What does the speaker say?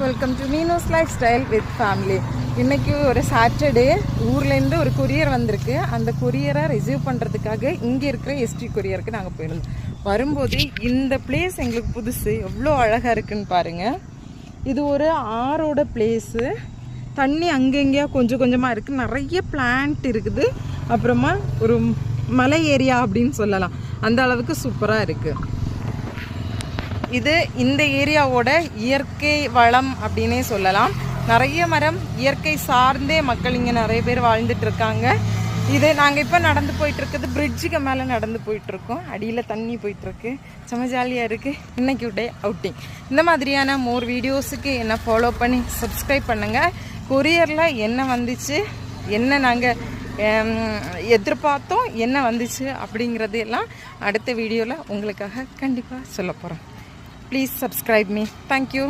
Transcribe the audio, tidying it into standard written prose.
Welcome to Meeno's life style with family. இன்றைக்கி ஒரு Saturday ஊர்லேருந்து ஒரு கொரியர் வந்திருக்கு. அந்த கொரியரை ரிசீவ் பண்ணுறதுக்காக இங்கே இருக்கிற எஸ்டி கொரியருக்கு நாங்கள் போயிருந்தோம். வரும்போது இந்த பிளேஸ் எங்களுக்கு புதுசு, எவ்வளோ அழகாக இருக்குன்னு பாருங்கள். இது ஒரு ஆரோட பிளேஸு. தண்ணி அங்கெங்கேயா கொஞ்சம் கொஞ்சமாக இருக்குது, நிறைய பிளான்ட் இருக்குது. அப்புறமா ஒரு மலை ஏரியா அப்படின்னு சொல்லலாம், அந்த அளவுக்கு சூப்பராக இருக்குது. இது இந்த ஏரியாவோட இயற்கை வளம் அப்படின்னே சொல்லலாம். நிறைய மரம், இயற்கை சார்ந்தே மக்கள் இங்கே நிறைய பேர் வாழ்ந்துட்டு இருக்காங்க. இது நாங்கள் இப்போ நடந்து போயிட்டுருக்குது, பிரிட்ஜுக்கு மேலே நடந்து போயிட்டுருக்கோம். அடியில் தண்ணி போயிட்டுருக்கு, செம்ம ஜாலியாக இருக்குது. இன்றைக்கி டே அவுட்டிங். இந்த மாதிரியான மோர் வீடியோஸுக்கு என்னை ஃபாலோ பண்ணி சப்ஸ்கிரைப் பண்ணுங்கள். கொரியரில் என்ன வந்துச்சு, என்ன நாங்கள் எதிர்பார்த்தோம், என்ன வந்துச்சு அப்படிங்கிறது எல்லாம் அடுத்த வீடியோவில் உங்களுக்காக கண்டிப்பாக சொல்ல போகிறேன். Please subscribe me. Thank you.